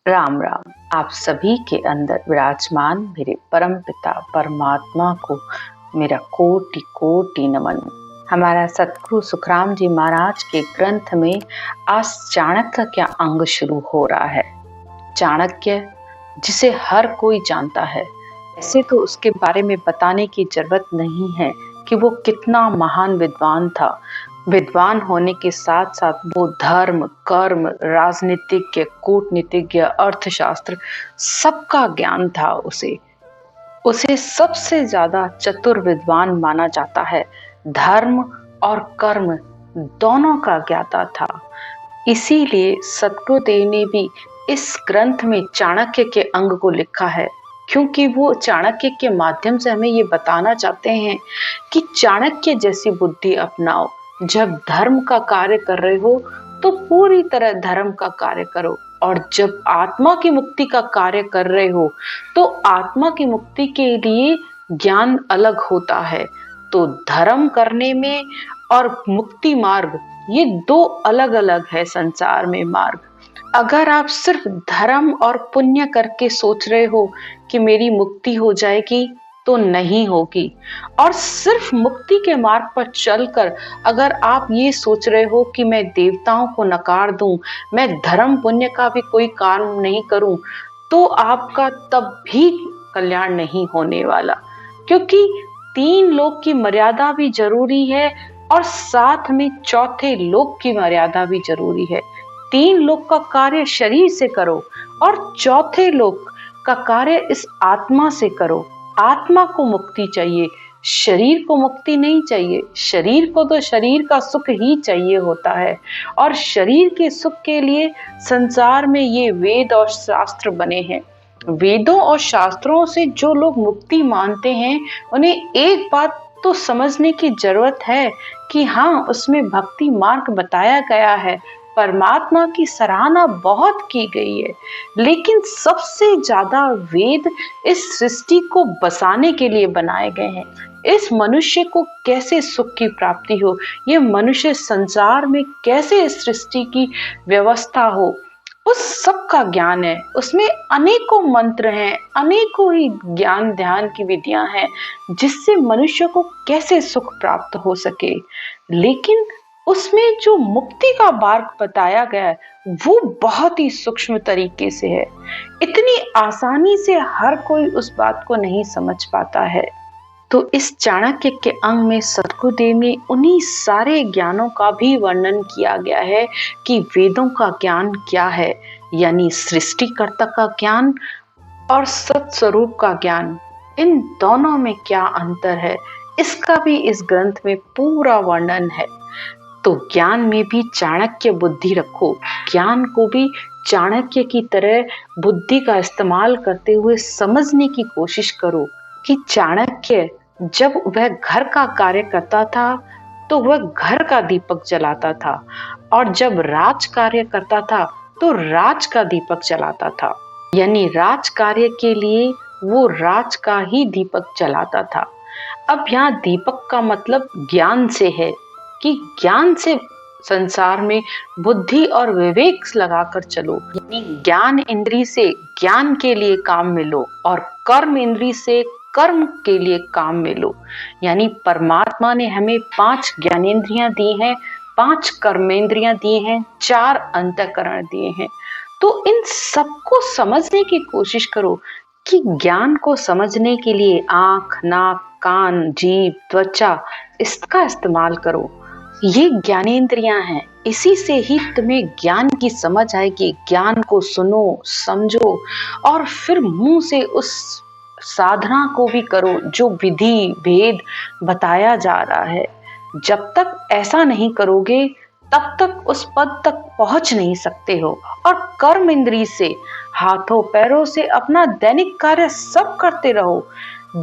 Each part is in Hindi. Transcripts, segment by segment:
राम राम। आप सभी के अंदर विराजमान मेरे परम पिता परमात्मा को मेरा कोटि कोटि नमन। हमारा सतगुरु सुखराम जी महाराज के ग्रंथ में आज चाणक्य का अंग शुरू हो रहा है। चाणक्य जिसे हर कोई जानता है, ऐसे तो उसके बारे में बताने की जरूरत नहीं है कि वो कितना महान विद्वान था। विद्वान होने के साथ साथ वो धर्म, कर्म, राजनीतिज्ञ, कूटनीतिज्ञ, अर्थशास्त्र सबका ज्ञान था। उसे उसे सबसे ज्यादा चतुर विद्वान माना जाता है। धर्म और कर्म दोनों का ज्ञाता था। इसीलिए सद्गुरुदेव ने भी इस ग्रंथ में चाणक्य के अंग को लिखा है, क्योंकि वो चाणक्य के माध्यम से हमें ये बताना चाहते हैं कि चाणक्य जैसी बुद्धि अपनाओ। जब धर्म का कार्य कर रहे हो तो पूरी तरह धर्म का कार्य करो, और जब आत्मा की मुक्ति का कार्य कर रहे हो तो आत्मा की मुक्ति के लिए ज्ञान अलग होता है। तो धर्म करने में और मुक्ति मार्ग, ये दो अलग अलग है संसार में मार्ग। अगर आप सिर्फ धर्म और पुण्य करके सोच रहे हो कि मेरी मुक्ति हो जाएगी, तो नहीं होगी। और सिर्फ मुक्ति के मार्ग पर चलकर अगर आप ये सोच रहे हो कि मैं देवताओं को नकार दूं, मैं धर्म पुण्य का भी कोई काम नहीं करूं, तो आपका तब भी कल्याण नहीं होने वाला। क्योंकि 3 लोक की मर्यादा भी जरूरी है और साथ में चौथे लोक की मर्यादा भी जरूरी है। 3 लोक का कार्य शरीर से करो और चौथे लोक का कार्य इस आत्मा से करो। आत्मा को मुक्ति चाहिए, शरीर को मुक्ति नहीं चाहिए। शरीर को तो शरीर का सुख ही चाहिए होता है, और शरीर के सुख के लिए संसार में ये वेद और शास्त्र बने हैं। वेदों और शास्त्रों से जो लोग मुक्ति मानते हैं, उन्हें एक बात तो समझने की जरूरत है कि हाँ, उसमें भक्ति मार्ग बताया गया है, परमात्मा की सराहना बहुत की गई है, लेकिन सबसे ज्यादा वेद इस सृष्टि को बसाने के लिए बनाए गए हैं। इस मनुष्य को कैसे सुख की प्राप्ति हो, ये मनुष्य संसार में कैसे इस सृष्टि की व्यवस्था हो, उस सब का ज्ञान है। उसमें अनेकों मंत्र हैं, अनेकों ही ज्ञान ध्यान की विधियां हैं, जिससे मनुष्य को कैसे सुख प्राप्त हो सके। लेकिन उसमें जो मुक्ति का मार्ग बताया गया है, वो बहुत ही सूक्ष्म तरीके से है। इतनी आसानी से हर कोई उस बात को नहीं समझ पाता है। तो इस चाणक्य के अंग में सद्गुरुदेव ने उन्हीं सारे ज्ञानों का भी वर्णन किया गया है कि वेदों का ज्ञान क्या है, यानी सृष्टिकर्ता का ज्ञान और सत्स्वरूप का ज्ञान, इन दोनों में क्या अंतर है, इसका भी इस ग्रंथ में पूरा वर्णन है। तो ज्ञान में भी चाणक्य बुद्धि रखो, ज्ञान को भी चाणक्य की तरह बुद्धि का इस्तेमाल करते हुए समझने की कोशिश करो कि चाणक्य जब वह घर का कार्य करता था तो वह घर का दीपक जलाता था, और जब राज कार्य करता था तो राज का दीपक जलाता था। यानी राज कार्य के लिए वो राज का ही दीपक जलाता था। अब यहाँ दीपक का मतलब ज्ञान से है कि ज्ञान से संसार में बुद्धि और विवेक लगाकर चलो। यानी ज्ञान इंद्री से ज्ञान के लिए काम में लो, और कर्म इंद्री से कर्म के लिए काम में लो। यानी परमात्मा ने हमें 5 ज्ञानेंद्रियां दी हैं, 5 कर्मेंद्रियां दी हैं, 4 अंतःकरण दिए हैं। तो इन सबको समझने की कोशिश करो कि ज्ञान को समझने के लिए आंख, नाक, कान, जीभ, त्वचा, इसका इस्तेमाल करो। ये ज्ञानेंद्रियां हैं, इसी से ही तुम्हें ज्ञान की समझ आएगी। ज्ञान को सुनो, समझो, और फिर मुंह से उस साधना को भी करो जो विधि भेद बताया जा रहा है। जब तक ऐसा नहीं करोगे, तब तक उस पद तक पहुंच नहीं सकते हो। और कर्म इंद्री से, हाथों पैरों से अपना दैनिक कार्य सब करते रहो।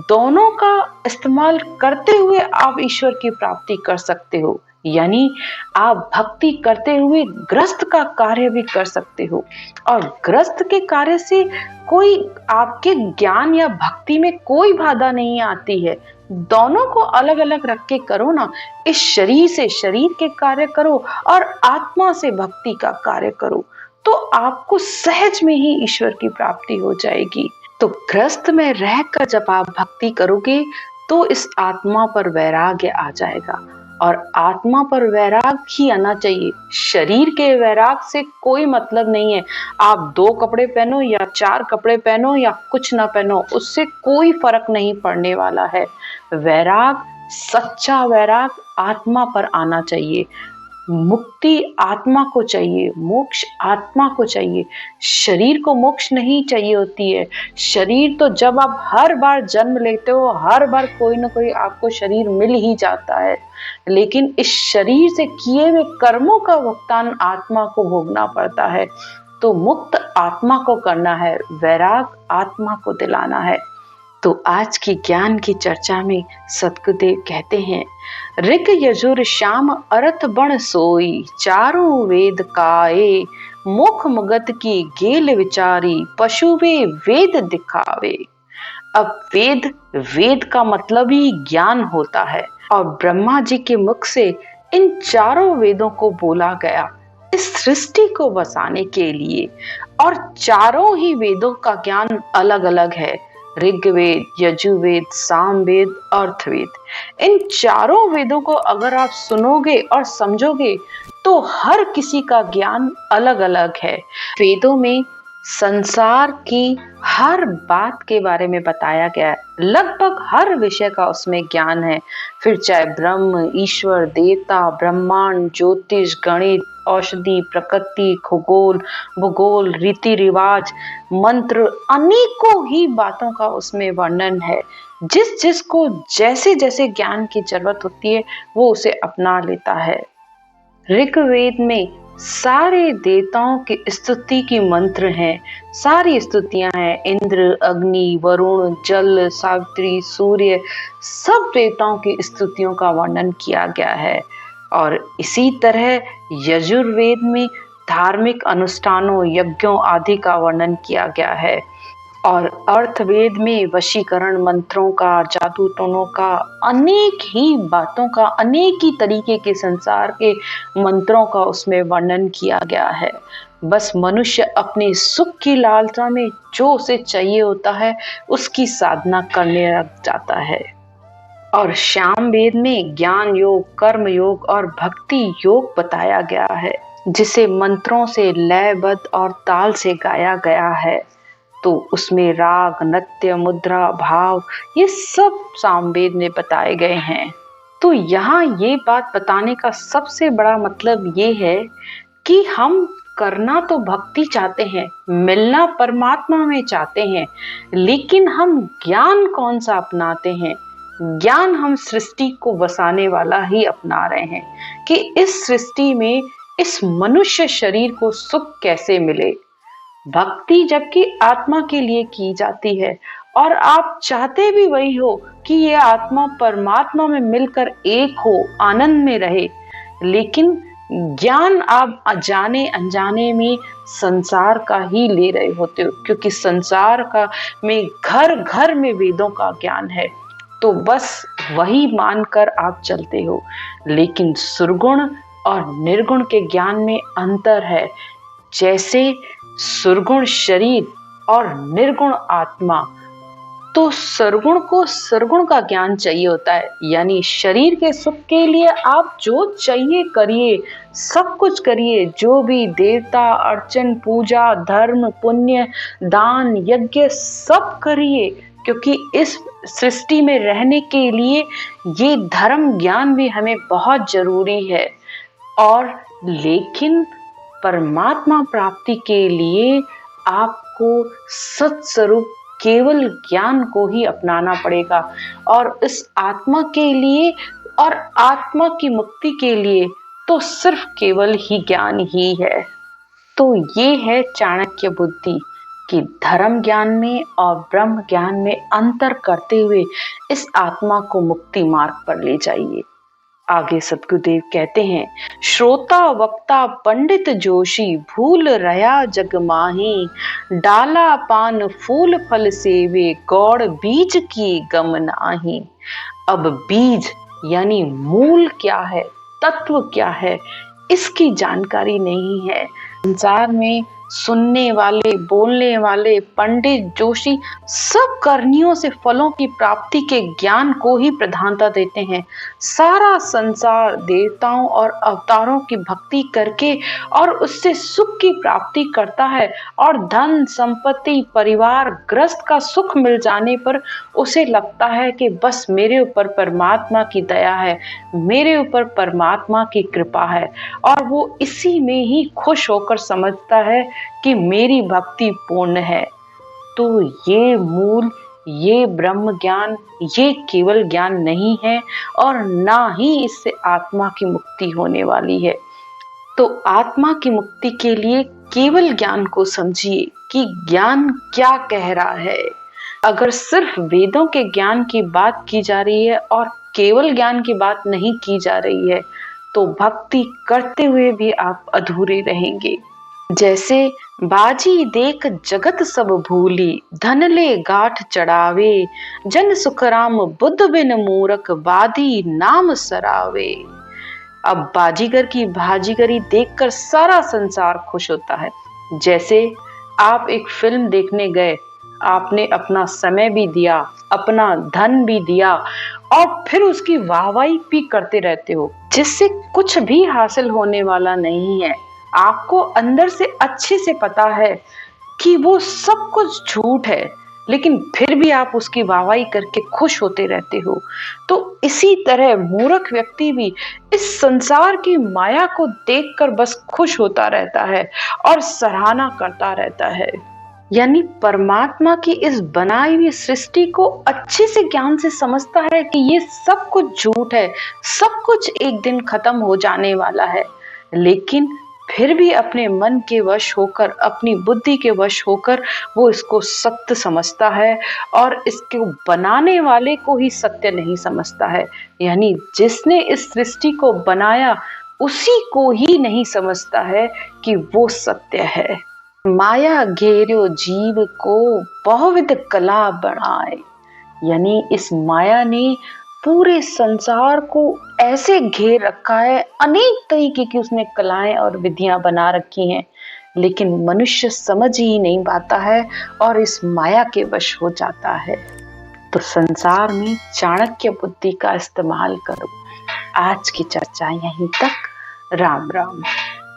दोनों का इस्तेमाल करते हुए आप ईश्वर की प्राप्ति कर सकते हो। यानी आप भक्ति करते हुए गृहस्थ का कार्य भी कर सकते हो, और गृहस्थ के कार्य से कोई आपके ज्ञान या भक्ति में कोई बाधा नहीं आती है। दोनों को अलग अलग रख के करो ना। इस शरीर से शरीर के कार्य करो और आत्मा से भक्ति का कार्य करो, तो आपको सहज में ही ईश्वर की प्राप्ति हो जाएगी। तो गृहस्थ में रहकर जब आप भक्ति करोगे तो इस आत्मा पर वैराग्य आ जाएगा, और आत्मा पर वैराग ही आना चाहिए। शरीर के वैराग से कोई मतलब नहीं है। आप 2 कपड़े पहनो या 4 कपड़े पहनो या कुछ ना पहनो, उससे कोई फर्क नहीं पड़ने वाला है। वैराग, सच्चा वैराग आत्मा पर आना चाहिए। मुक्ति आत्मा को चाहिए, मोक्ष आत्मा को चाहिए। शरीर को मोक्ष नहीं चाहिए होती है। शरीर तो जब आप हर बार जन्म लेते हो, हर बार कोई ना कोई आपको शरीर मिल ही जाता है, लेकिन इस शरीर से किए हुए कर्मों का भुगतान आत्मा को भोगना पड़ता है। तो मुक्त आत्मा को करना है, वैराग आत्मा को दिलाना है। तो आज की ज्ञान की चर्चा में सतगुरुदेव कहते हैं, ऋग यजुर शाम अरथ बण सोई, चारों वेद काए मुख मगत की गेल विचारी, पशुवे वेद दिखावे। अब वेद, वेद का मतलब ही ज्ञान होता है, और ब्रह्मा जी के मुख से इन चारों वेदों को बोला गया इस सृष्टि को बसाने के लिए। और चारों ही वेदों का ज्ञान अलग अलग है, ऋग्वेद, यजुर्वेद, सामवेद, अर्थवेद। इन चारों वेदों को अगर आप सुनोगे और समझोगे तो हर किसी का ज्ञान अलग अलग है। वेदों में संसार की हर बात के बारे में बताया गया है, लगभग हर विषय का उसमें ज्ञान है। फिर चाहे ब्रह्म, ईश्वर, देवता, ब्रह्मांड, ज्योतिष, गणित, औषधि, प्रकृति, खगोल, भूगोल, रीति रिवाज, मंत्र, अनेकों ही बातों का उसमें वर्णन है। जिस जिसको जैसे जैसे ज्ञान की जरूरत होती है वो उसे अपना लेता है। ऋग्वेद में सारे देवताओं की स्तुति की मंत्र हैं, सारी स्तुतियां हैं। इंद्र, अग्नि, वरुण, जल, सावित्री, सूर्य, सब देवताओं की स्तुतियों का वर्णन किया गया है। और इसी तरह यजुर्वेद में धार्मिक अनुष्ठानों, यज्ञों आदि का वर्णन किया गया है। और अर्थवेद में वशीकरण मंत्रों का, जादू टोनों का, अनेक ही बातों का, अनेक ही तरीके के संसार के मंत्रों का उसमें वर्णन किया गया है। बस मनुष्य अपने सुख की लालसा में जो उसे चाहिए होता है उसकी साधना करने लग जाता है। और सामवेद में ज्ञान योग, कर्म योग और भक्ति योग बताया गया है, जिसे मंत्रों से लयबद्ध और ताल से गाया गया है। तो उसमें राग, नृत्य, मुद्रा, भाव, ये सब सामवेद में बताए गए हैं। तो यहाँ ये बात बताने का सबसे बड़ा मतलब ये है कि हम करना तो भक्ति चाहते हैं, मिलना परमात्मा में चाहते हैं, लेकिन हम ज्ञान कौन सा अपनाते हैं? ज्ञान हम सृष्टि को बसाने वाला ही अपना रहे हैं कि इस सृष्टि में इस मनुष्य शरीर को सुख कैसे मिले। भक्ति जबकि आत्मा के लिए की जाती है, और आप चाहते भी वही हो कि ये आत्मा परमात्मा में मिलकर एक हो, आनंद में रहे। लेकिन ज्ञान आप जाने अनजाने में संसार का ही ले रहे होते हो, क्योंकि संसार का में घर घर में वेदों का ज्ञान है, तो बस वही मानकर आप चलते हो। लेकिन सुरगुण और निर्गुण के ज्ञान में अंतर है। जैसे सुरगुण शरीर और निर्गुण आत्मा, तो सरगुण को सरगुण का ज्ञान चाहिए होता है, यानी शरीर के सुख के लिए आप जो चाहिए करिए, सब कुछ करिए, जो भी देवता अर्चन, पूजा, धर्म, पुण्य, दान, यज्ञ सब करिए, क्योंकि इस सृष्टि में रहने के लिए ये धर्म ज्ञान भी हमें बहुत जरूरी है। और लेकिन परमात्मा प्राप्ति के लिए आपको सत्स्वरूप केवल ज्ञान को ही अपनाना पड़ेगा, और इस आत्मा के लिए और आत्मा की मुक्ति के लिए तो सिर्फ केवल ही ज्ञान ही है। तो ये है चाणक्य बुद्धि कि धर्म ज्ञान में और ब्रह्म ज्ञान में अंतर करते हुए इस आत्मा को मुक्ति मार्ग पर ले जाइए। आगे सतगुरुदेव कहते हैं, श्रोता वक्ता पंडित जोशी, भूल रहा जग माही, डाला पान फूल फल सेवे, गौड़ बीज की गम नाही। अब बीज यानी मूल क्या है, तत्व क्या है, इसकी जानकारी नहीं है। संसार में सुनने वाले, बोलने वाले, पंडित, जोशी सब करनियों से फलों की प्राप्ति के ज्ञान को ही प्रधानता देते हैं। सारा संसार देवताओं और अवतारों की भक्ति करके और उससे सुख की प्राप्ति करता है, और धन संपत्ति परिवार ग्रस्त का सुख मिल जाने पर उसे लगता है कि बस मेरे ऊपर परमात्मा की दया है, मेरे ऊपर परमात्मा की कृपा है, और वो इसी में ही खुश होकर समझता है कि मेरी भक्ति पूर्ण है। तो ये मूल, ये ब्रह्म ज्ञान, ये केवल ज्ञान नहीं है, और ना ही इससे आत्मा की मुक्ति होने वाली है। तो आत्मा की मुक्ति के लिए केवल ज्ञान को समझिए कि ज्ञान क्या कह रहा है। अगर सिर्फ वेदों के ज्ञान की बात की जा रही है और केवल ज्ञान की बात नहीं की जा रही है, तो भक्ति करते हुए भी आप अधूरे रहेंगे। जैसे बाजी देख जगत सब भूली, धन ले गाठ चढ़ावे, जन सुखराम बुद्ध बिन मूरख, बाधी नाम सरावे। अब बाजीगर की भाजीगरी देखकर सारा संसार खुश होता है। जैसे आप एक फिल्म देखने गए, आपने अपना समय भी दिया, अपना धन भी दिया, और फिर उसकी वाहवाही भी करते रहते हो, जिससे कुछ भी हासिल होने वाला नहीं है। आपको अंदर से अच्छे से पता है कि वो सब कुछ झूठ है, लेकिन फिर भी आप उसकी वाहवाही करके खुश होते रहते हो। तो इसी तरह मूर्ख व्यक्ति भी इस संसार की माया को देखकर बस खुश होता रहता है और सराहना करता रहता है। यानी परमात्मा की इस बनाई हुई सृष्टि को अच्छे से ज्ञान से समझता है कि ये सब कुछ झूठ है, सब कुछ एक दिन खत्म हो जाने वाला है, लेकिन फिर भी अपने मन के वश होकर, अपनी बुद्धि के वश होकर वो इसको सत्य समझता है, और इसको बनाने वाले को ही सत्य नहीं समझता है। यानी जिसने इस सृष्टि को बनाया उसी को ही नहीं समझता है कि वो सत्य है। माया घेर्यो जीव को बहुविध कला बढ़ाए। यानी इस माया ने पूरे संसार को ऐसे घेर रखा है, अनेक तरीके की उसने कलाएं और विधियां बना रखी हैं, लेकिन मनुष्य समझ ही नहीं पाता है और इस माया के वश हो जाता है। तो संसार में चाणक्य बुद्धि का इस्तेमाल करो। आज की चर्चा यहीं तक। राम राम।